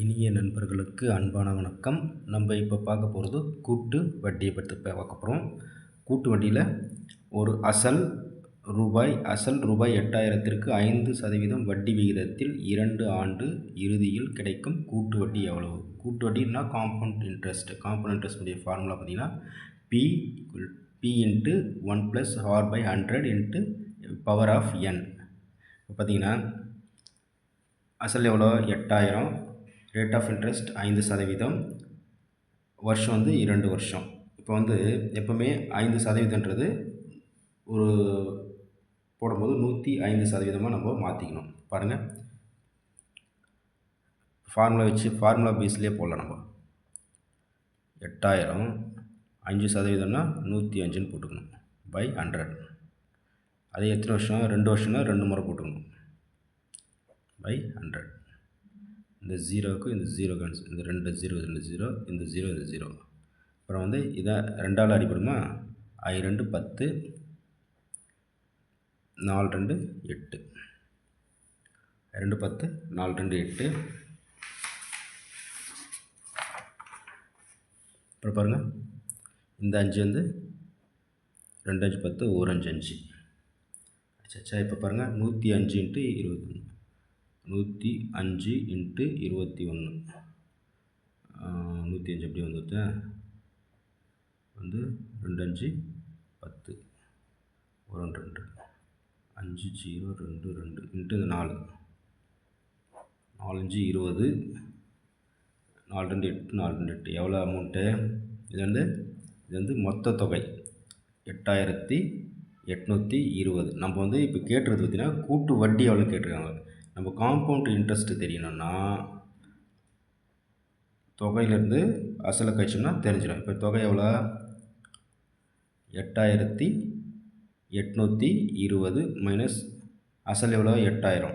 இனிய நண்பர்களுக்கு அன்பான வணக்கம். நம்ம இப்போ பார்க்க போகிறது கூட்டு வட்டியை பற்றி பார்க்க போகிறோம். கூட்டு வட்டியில் ஒரு அசல் ரூபாய் 8,000க்கு 5% வட்டி விகிதத்தில் 2 ஆண்டு இறுதியில் கிடைக்கும் கூட்டு வட்டி எவ்வளவு? கூட்டு வட்டினா காம்பவுண்ட் இன்ட்ரெஸ்ட். காம்பவுண்ட் இன்ட்ரெஸ்ட்டுடைய ஃபார்முலா பார்த்திங்கன்னா P into 1 + R/100 into power of n. இப்போ பார்த்திங்கன்னா அசல் எவ்வளோ? 8,000. Rate of interest 5%. வருஷம் 2 வருஷம். இப்போ எப்போவுமே 5%ன்றது ஒரு போடும்போது 105% நம்ம மாற்றிக்கணும். பாருங்கள், ஃபார்முலா பேஸ்லேயே போடலாம். நம்ம 8,000 5%னா 105ன்னு போட்டுக்கணும் பை 100. அதே எத்தனை வருஷம்? 2 வருஷம்னா 2 முறை போட்டுக்கணும் பை 100. இந்த ஜீரோவுக்கு இந்த ஜீரோ கேன்சல், இந்த 2 0 2 0, இந்த 0 இந்த 0. அப்புறம் இதை 2ஆல் அடிப்படுமா? I2 10, 4 2 8, 2 10 4 2 8. அப்புறம் பாருங்கள், இந்த 5 2 5 10, 1 5 5. சச்சா, இப்போ பாருங்கள் 105 × 21, 105 × 21, 105 எப்படி வந்துட்டு 2 5 10, 1 2, 5 0 2 2 இன்ட்டு 4, 4 5 20, 4 2 8, 4 2 8. எவ்வளோ அமௌண்ட்டு? இது மொத்த தொகை 8,820. நம்ம இப்போ கேட்டுறது பார்த்திங்கன்னா கூட்டு வட்டி எவ்வளோ கேட்டிருக்காங்க. நம்ம காம்பவுண்ட் இன்ட்ரெஸ்ட்டு தெரியணும்னா தொகையிலேருந்து அசலை கழிச்சோம்னா தெரிஞ்சிடும். இப்போ தொகை எவ்வளோ? 8,820 மைனஸ் அசல் எவ்வளோ? 8,000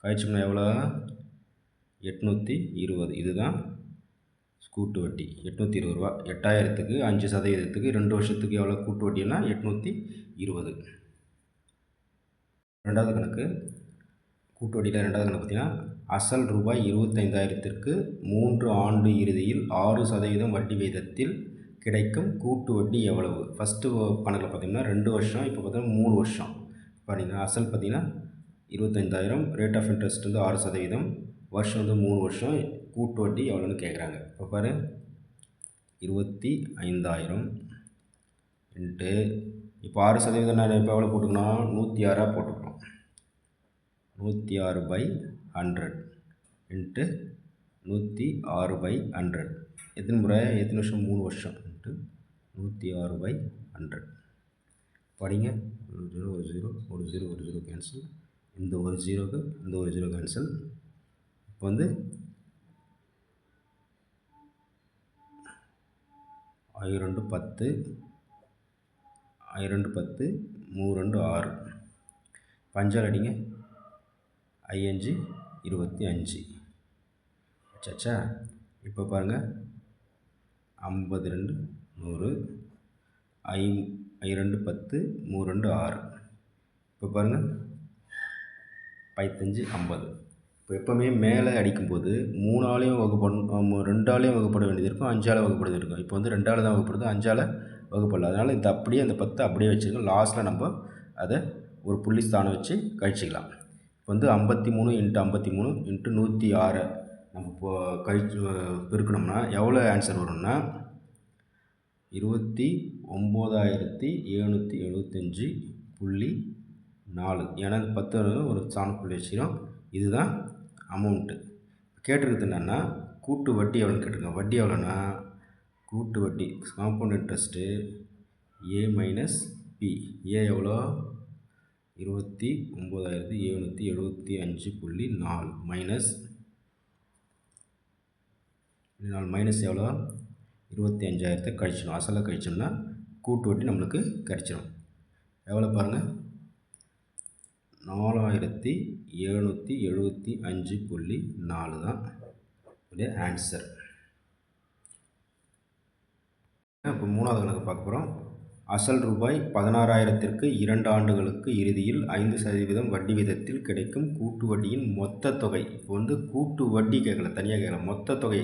கழிச்சோம்னா எவ்வளோ? 820. இதுதான் கூட்டு வட்டி. 820 ரூபா. 8,000க்கு 5%க்கு 2 வருஷத்துக்கு எவ்வளோ கூட்டு வட்டினா 820. ரெண்டாவது கணக்கு, கூட்டு வட்டியில் ரெண்டாவது கணக்கு பார்த்திங்கன்னா அசல் ரூபாய் 25,000க்கு 3 ஆண்டு இறுதியில் 6% வட்டி விகிதத்தில் கிடைக்கும் கூட்டு வட்டி எவ்வளவு? ஃபஸ்ட்டு கணக்கில் பார்த்திங்கன்னா 2 வருஷம், இப்போ பார்த்தீங்கன்னா 3 வருஷம். பாருங்கள், அசல் பார்த்திங்கன்னா 25,000, ரேட் ஆஃப் இன்ட்ரெஸ்ட் 6%, வருஷம் 3 வருஷம். கூட்டு வட்டி எவ்வளோன்னு கேட்குறாங்க. இப்போ பாரு, 25,000 இன்ட்டு இப்போ 6% நான் இப்போ எவ்வளோ போட்டுக்கணும்? 106 போட்டுக்கணும். 106/100 இன்ட்டு 106/100. எத்தனை முறை? எத்தனை வருஷம்? 3 வருஷம். இன்ட்டு 106/100. படிங்க. ஒரு 0 ஒரு 0 ஒரு 0 ஒரு 0 கேன்சல். இந்த ஒரு 0க்கு இந்த ஒரு 0 கேன்சல். இப்போ I2 10, I2 10, 3 2 6. பஞ்சால் அடிங்க. I5 25. சச்சா, இப்போ பாருங்கள், 52 100, I2 10, 3 2 6. இப்போ பாருங்கள் 5 50. இப்போ எப்போவுமே மேலே அடிக்கும்போது 3ஆலையும் வகுப்படணும், 2ஆலையும் வகுப்பட வேண்டியது இருக்கும், 5ஆல் வகுப்பட வேண்டியது இருக்கும். இப்போ 2ஆல் தான் வகுப்படுது, 5ஆல் வகுப்படல. அதனால் இந்த அப்படியே அந்த 10 அப்படியே வச்சுருக்கோம். லாஸ்ட்டில் நம்ம அதை ஒரு புள்ளி ஸ்தானம் வச்சு கழிச்சிக்கலாம். இப்போ 53 × 53 × 106 நம்ம இப்போ பெருக்கணும்னா எவ்வளோ ஆன்சர் வரும்னா 29,775.4. ஏன்னா 10 ஒரு ஸ்தானம் புள்ளி வச்சுக்கிறோம். இதுதான் அமௌண்ட்டு. கேட்டிருக்கிறது என்னென்னா கூட்டு வட்டி எவ்வளோன்னு கேட்டிருக்கோம். வட்டி எவ்வளோன்னா கூட்டு வட்டி காம்பவுண்ட் இன்ட்ரெஸ்ட்டு A - P. ஏ எவ்வளோ? 29,775.4 மைனஸ் எவ்வளோ? 25,000 கழிச்சிடும். அசலை கழிச்சோம்னா கூட்டு வட்டி நம்மளுக்கு கிடச்சிடும். எவ்வளோ பாருங்கள்? 4,775.4 தான் இதோடைய ஆன்சர். இப்போ மூணாவது கணக்கு பார்க்க போகிறோம். அசல் ரூபாய் 16,000க்கு 2 ஆண்டுகளுக்கு இறுதியில் 5% வட்டி வீதத்தில் கிடைக்கும் கூட்டு வட்டியின் மொத்த தொகை. இப்போ வந்து கூட்டு வட்டி கேட்கல, தனியாக கேட்கல, மொத்த தொகை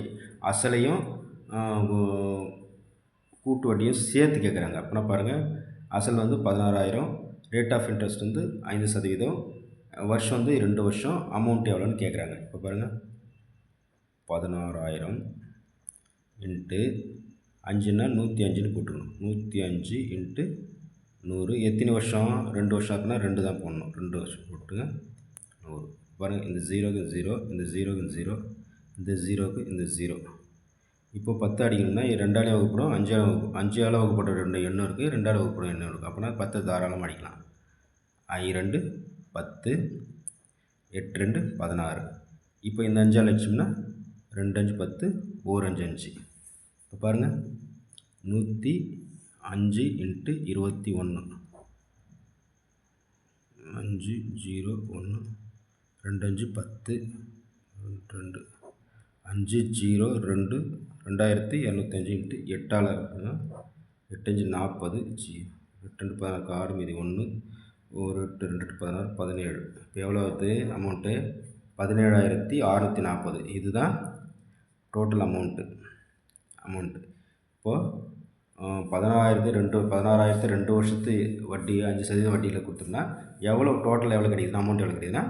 அசலையும் கூட்டு வட்டியும் சேர்த்து கேட்குறாங்க. அப்படின்னா பாருங்கள், அசல் வந்து 16,000, ரேட் ஆஃப் இன்ட்ரெஸ்ட் வந்து 5%, வருஷம் வந்து 2 வருஷம், அமௌண்ட் எவ்வளோன்னு கேட்குறாங்க. இப்போ பாருங்கள், 16,000 இன்ட்டு 5ன்னா 105ன்னு போட்டுக்கணும். 105 இன்ட்டு 100 எத்தனை வருஷம்? 2 வருஷம் அப்படின்னா 2 தான் போடணும். 2 வருஷம் போட்டுங்க 100. பாருங்கள், இந்த 0க்கு 0, இந்த 0க்கு 0, இந்த 0க்கு இந்த 0. இப்போ 10 அடிக்கணும்னா 2ஆல் வகுப்படும், 5ஆல் வகுப்பட 2 எண்ணம் இருக்குது, 2ஆல் வகுப்படும் எண்ணம் இருக்குது. அப்படின்னா 10 தாராளமாக அடிக்கலாம். 2 10, 8 2 16. இப்போ இந்த 5ஆல் அடிச்சோம்னா 2 5 10, 1 5 5. இப்போ பாருங்கள், 105 இன்ட்டு 21, 5 0 1 2 5 10 2 5 0 2 2205 இன்ட்டு 8ஆல் 8 5 40, 8 2 16, 6 மீதி 1, 1 8 2 8 16 17. இப்போ எவ்வளோ வருது அமௌண்ட்டு? 17,640. இதுதான் டோட்டல் அமௌண்ட்டு. இப்போது 16,000 2 வருஷத்து வட்டி 5% வட்டியில் கொடுத்தோம்னா எவ்வளோ டோட்டல் எவ்வளோ கிடைக்குதுன்னா, அமௌண்ட் எவ்வளோ கிடைக்குதுன்னா,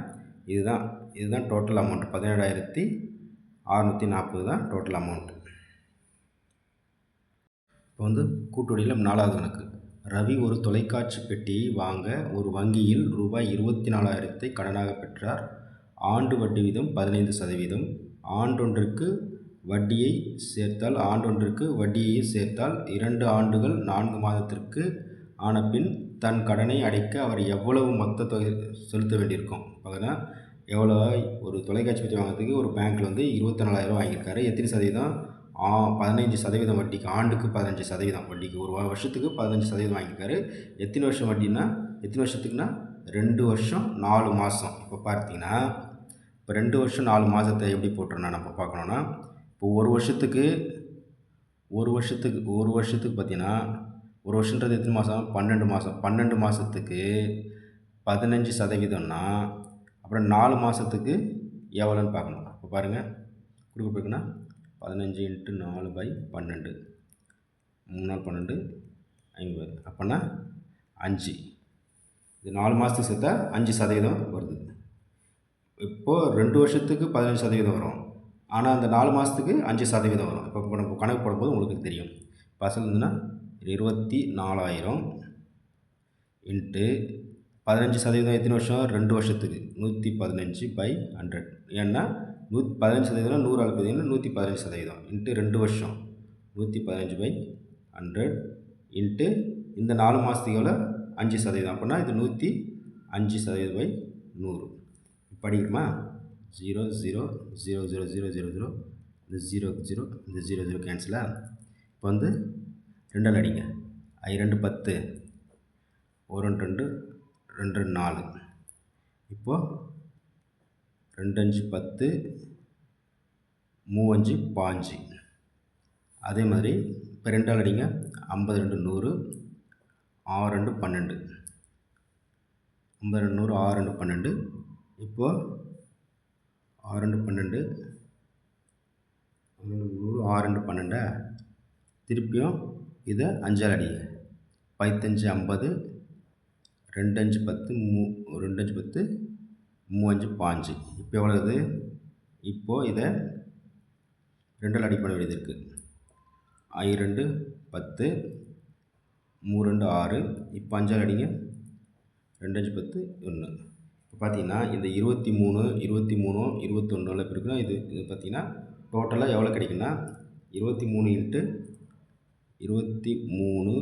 இதுதான் டோட்டல் அமௌண்ட். 17,640 தான் டோட்டல் அமௌண்ட்டு. இப்போ வந்து கூட்டுவட்டியில் 4வது கணக்கு. ரவி ஒரு தொலைக்காட்சி பெட்டியை வாங்க ஒரு வங்கியில் ரூபாய் 24,000 கடனாக பெற்றார். ஆண்டு வட்டி வீதம் 15%. ஆண்டொன்றுக்கு வட்டியை சேர்த்தால் 2 ஆண்டுகள் 4 மாதத்திற்கு ஆன பின் தன் கடனை அடைக்க அவர் எவ்வளவு மொத்த தொகை செலுத்த வேண்டியிருக்கும்? பார்த்தீங்கன்னா, எவ்வளோ? ஒரு தொலைக்காட்சி பெட்டி வாங்கிறதுக்கு ஒரு பேங்க்கில் வந்து 24,000 வாங்கியிருக்காரு. எத்தனை சதவீதம்? 15% வட்டிக்கு. ஆண்டுக்கு 15% வட்டிக்கு. ஒரு வருஷத்துக்கு 15% வாங்கியிருக்காரு. எத்தனை வருஷம் வட்டின்னா, எத்தனை வருஷத்துக்குன்னா 2 வருஷம் 4 மாதம். இப்போ பார்த்தீங்கன்னா, இப்போ 2 வருஷம் 4 மாதத்தை எப்படி போட்டுருன்னா நம்ம பார்க்கணுன்னா, இப்போ ஒரு வருஷத்துக்கு பார்த்தீங்கன்னா, ஒரு வருஷன்றது எத்தனை மாதம்? 12 மாதம். 12 மாதத்துக்கு 15%ன்னா அப்புறம் 4 மாதத்துக்கு எவ்வளோன்னு பார்க்கணும். இப்போ பாருங்கள், கொடுக்கப்பட்டிருக்குன்னா 15 இன்ட்டு 4/12, 3 நாள் 12, 50. அப்போன்னா 5. இது 4 மாதத்துக்கு சேர்த்தா 5% வருது. இப்போது 2 வருஷத்துக்கு 15% வரும். ஆனால் அந்த 4 மாதத்துக்கு 5% வரும். இப்போ நம்ம கணக்கு போடும்போது உங்களுக்கு தெரியும். இப்போ அசல் இருந்துன்னா 24,000 இன்ட்டு 15% எத்தனை வருஷம்? 2 வருஷத்துக்கு. 115/100. ஏன்னா 15% 100 ஆல் பார்த்தீங்கன்னா 115% இன்ட்டு 2 வருஷம் 115/100 இன்ட்டு இந்த 4 மாதத்துக்கு எவ்வளோ? 5%. அப்படின்னா இது 105%/100. படிக்கணுமா? 0 0 0 0 0 0 0, இந்த 0 0, இந்த 0 0 கேன்சலா? இப்போ வந்து 2ஆல் அடிங்க. 2 10, 1 2 2 4. இப்போது 2 5 10, 3 5 15. அதே மாதிரி இப்போ 2ஆல் அடிங்க. 50 2 100, 6 2 12. 50 2 100, 6 2 12. இப்போது 6 2 12, 6 2 12. திருப்பியும் இதை 5ஆல் அடிங்க. 15 50, 2 5 10, 2 5 10, 3 5 15. இப்போ எவ்வளோ இது? இப்போது இதை 2ஆல் அடி பண்ண வேண்டியது இருக்குது. 2 10, 3 2 6. இப்போ 5ஆல் அடிங்க. 2 5 10, 1. இப்போ பார்த்தீங்கன்னா இந்த 23 21 இருக்குன்னா இது பார்த்தீங்கன்னா டோட்டலாக எவ்வளோ கிடைக்குன்னா, 23 இன்ட்டு 23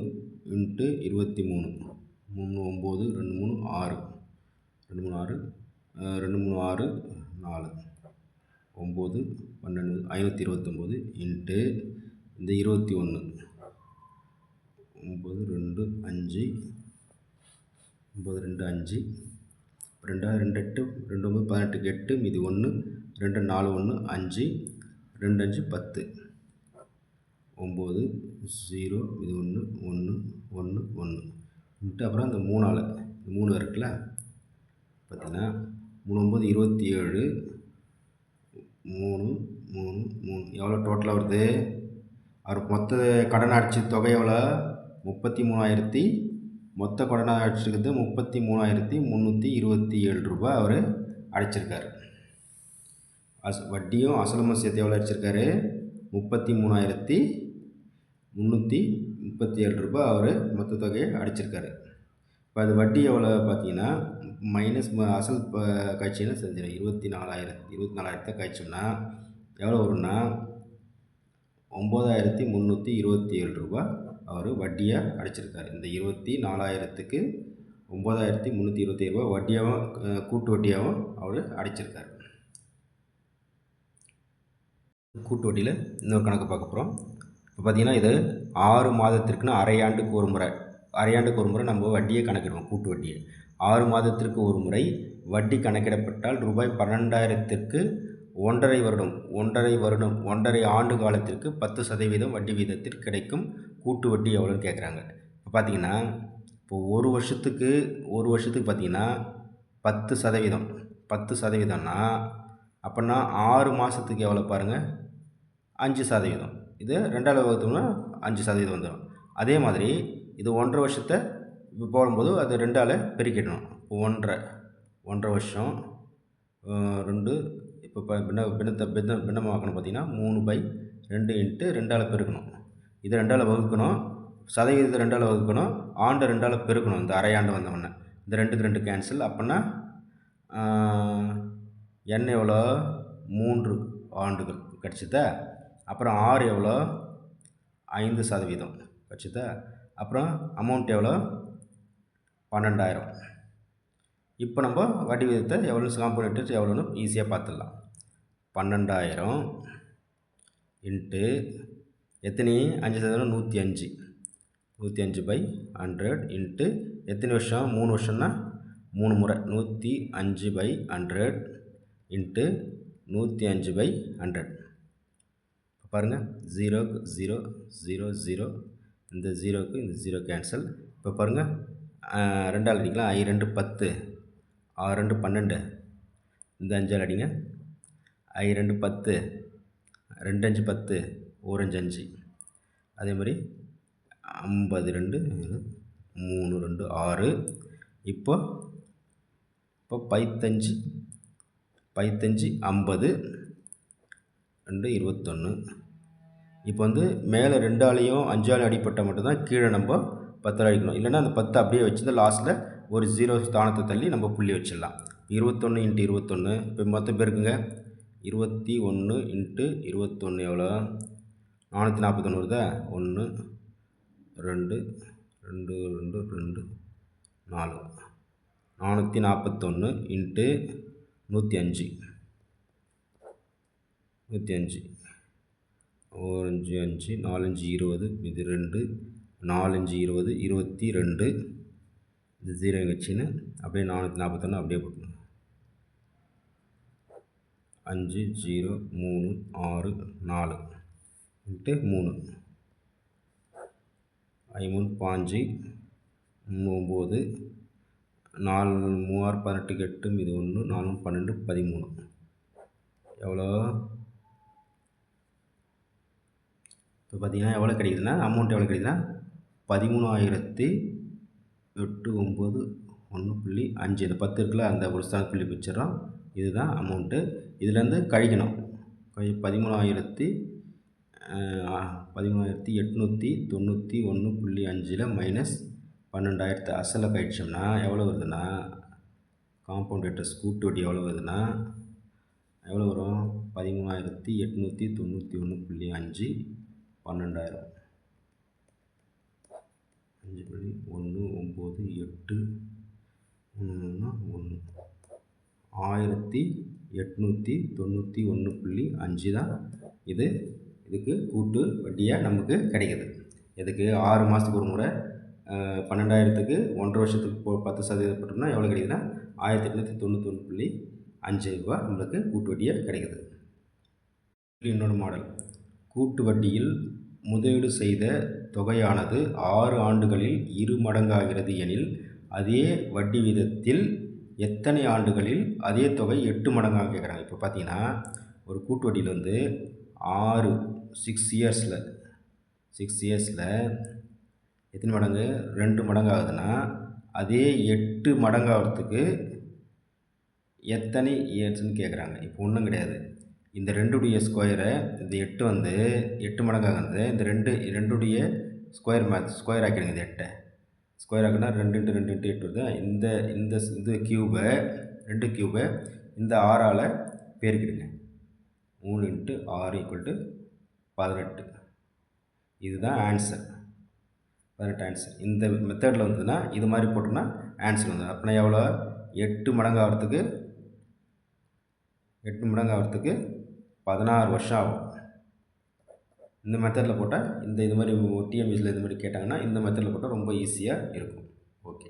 இன்ட்டு 23, 3 9, 2 3 6, 2 3 6, 2 3 6 4, 9 12, 529 இன்ட்டு இந்த 21, 9 2 5, 9 2 5, 2 2 8, 2 9 18, 8 மீதி 1, 2 4 1 5, 2 5 10, 9 0 இது 1 1 1 1 இன்ட்டு அப்புறம் இந்த 3ஆல் 3 இருக்குல்ல பார்த்தீங்கன்னா 3 9 27 3 3 3 எவ்வளோ டோட்டலாக வருது? அவர் மொத்த கடன் அடைச்ச தொகை எவ்வளோ? 33,000 மொத்த கடன் அடைச்சிருக்குது 33,327 ரூபாய் அவர் அடைச்சிருக்காரு. வட்டியும் அசலுமும் சேர்த்து எவ்வளோ அடிச்சிருக்காரு? 33,337 ரூபாய் அவர் மொத்த தொகையை அடிச்சிருக்காரு. இப்போ அது வட்டி எவ்வளோ பார்த்தீங்கன்னா மைனஸ் அசல் கழிச்சின்னா செஞ்சிடும் 24,000 கழிச்சோம்னா எவ்வளோ வரும்னா 9,327 ரூபாய் அவர் வட்டியாக அடிச்சிருக்காரு. இந்த 24,000க்கு 9,327 ரூபாய் வட்டியாகவும் கூட்டு வட்டியாகவும் அவர் அடைச்சிருக்காரு. கூட்டு வட்டியில் இன்னொரு கணக்கு பார்க்க போகிறோம். இப்போ பார்த்திங்கன்னா இது 6 மாதத்திற்குன்னு அரையாண்டுக்கு ஒரு முறை நம்ம வட்டியை கணக்கிடுவோம். கூட்டு வட்டியை 6 மாதத்திற்கு ஒரு முறை வட்டி கணக்கிடப்பட்டால் ரூபாய் 12,000க்கு 1,5 ஆண்டு காலத்திற்கு 10% வட்டி வீதத்தில் கிடைக்கும் கூட்டு வட்டி எவ்வளோன்னு கேட்குறாங்க. இப்போ பார்த்திங்கன்னா இப்போ ஒரு வருஷத்துக்கு பார்த்திங்கன்னா 10%னா அப்படின்னா 6 மாதத்துக்கு எவ்வளோ பாருங்கள் 5%. இது 2ஆல் வகுத்தோம்னா 5% வந்துடும். அதே மாதிரி இது 1.5 வருஷத்தை இப்போ போடும்போது அது 2ஆல் பெருக்கிடணும். இப்போ 1.5 வருஷம் 2 இப்போ பின்னமாக்கணும் பார்த்திங்கன்னா 3/2 இன்ட்டு 2ஆல் பெருக்கணும். இதை 2ஆல் வகுக்கணும், சதவீதத்தை 2ஆல் வகுக்கணும், ஆண்டை 2ஆல் பெருக்கணும். இந்த அரையாண்டு வந்தவொடனே இந்த 2க்கு 2 கேன்சல். அப்படின்னா n எவ்வளோ? 3 ஆண்டுகள் கிடச்சிதா. அப்புறம் R எவ்வளோ? 5% கிடச்சிதா. அப்புறம் அமௌண்ட் எவ்வளோ? 12,000. இப்போ நம்ம வட்டி விகிதத்தை எவ்வளோ காம்பவுண்ட் எவ்வளோன்னு ஈஸியாக பார்த்துடலாம். 12,000 இன்ட்டு எத்தனை 5% 105 105/100 இன்ட்டு எத்தனை வருஷம்? 3 வருஷம்னா 3 முறை 105/100 இன்ட்டு 105/100. பாருங்கள் 0க்கு 0 0 0 இந்த 0க்கு இந்த 0 கேன்சல். இப்போ பாருங்கள் 2ஆல் அடிக்கலாம். 2 10 6 12 இந்த 5ஆல் அடிங்க. 2 10 2 5 10 1 5 5. அதே மாதிரி 52 3 2 6. இப்போ 15 50 2 21. இப்போ வந்து மேலே 2ஆலையும் 5ஆலையும் அடிப்பட்டால் மட்டும்தான் கீழே நம்ம 10ஆல் அடிக்கணும். இல்லைன்னா அந்த 10 அப்படியே வச்சுருந்து லாஸ்ட்டில் ஒரு 0 ஸ்தானத்தை தள்ளி நம்ம புள்ளி வச்சிடலாம். 21 இன்ட்டு 21 இப்போ மொத்தம் பேருக்குங்க 21 இன்ட்டு 21 எவ்வளோ? 441 வருதா? 1 2 2 2 2 4 441 இன்ட்டு 105 105 1 5 5 4 5 20 இது 2 4 5 20 22. இது 0 வச்சுன்னு அப்படியே 441 அப்படியே போட்டுங்க. 5 0 3 6 4 இன்ட்டு 3 5 3 5 9 4 3 6 18 8 இது 1 4 12 13 எவ்வளோ? இப்போ பார்த்தீங்கன்னா எவ்வளோ கிடைக்குதுன்னா அமௌண்ட் எவ்வளோ கிடைக்குதுன்னா 13,008 9 1.5. இந்த 10 இருக்குல்ல அந்த ஒரு ஸ்தான புள்ளி வச்சிடறோம். இதுதான் அமௌண்ட்டு. இதுலேருந்து கழிக்கணும். 13,891.5 மைனஸ் 12,000 அசலை கழிச்சோம்னா எவ்வளோ வருதுன்னா காம்பவுண்ட் இன்ட்ரெஸ்ட் கூட்டு வட்டி எவ்வளோ வருதுன்னா எவ்வளோ வரும்? 13,891.5 12,000 5.198 1 1891.5 தான் இதுக்கு கூட்டு வட்டியாக நமக்கு கிடைக்கிது. இதுக்கு 6 மாதத்துக்கு ஒரு முறை 12,000க்கு 1.5 வருஷத்துக்கு 10% போட்டோம்னா எவ்வளோ கிடைக்குதுன்னா 1891.5 ரூபா நம்மளுக்கு கூட்டு வட்டியாக கிடைக்குது. இன்னொரு மாடல் கூட்டு வட்டியில் முதலீடு செய்த தொகையானது 6 ஆண்டுகளில் 2 மடங்காகிறது எனில் அதே வட்டி வீதத்தில் எத்தனை ஆண்டுகளில் அதே தொகை 8 மடங்காக கேட்குறாங்க. இப்போ பார்த்தீங்கன்னா ஒரு கூட்டு வட்டியில் வந்து 6 இயர்ஸில் எத்தனை மடங்கு 2 மடங்கு ஆகுதுன்னா அதே 8 மடங்காகிறதுக்கு எத்தனை இயர்ஸ்ன்னு கேட்குறாங்க. இப்போ ஒன்றும் கிடையாது. இந்த 2உடைய ஸ்கொயரை இந்த 8 வந்து 8 மடங்காகிறது. இந்த 2உடைய ஸ்கொயர் ஆக்கிடுங்க. இந்த 8 ஸ்கொயர் ஆக்குனா 2 × 2 × 8 வருது. இந்த கியூபை 2 கியூபை இந்த 6ஆல் பெருக்கிடுங்க. 3 × 6 = 18. இதுதான் ஆன்சர். 18 ஆன்சர். இந்த மெத்தடில் வந்ததுன்னா இது மாதிரி போட்டோம்னா ஆன்சர் வந்துடும். அப்படின்னா எவ்வளோ? 8 மடங்கு ஆகிறதுக்கு 16 வருஷம் ஆகும். இந்த மெத்தடில் போட்டால் இது மாதிரி டிஎன்பிஎஸ்சியில் இது மாதிரி கேட்டாங்கன்னா இந்த மெத்தடில் போட்டால் ரொம்ப ஈஸியாக இருக்கும். ஓகே.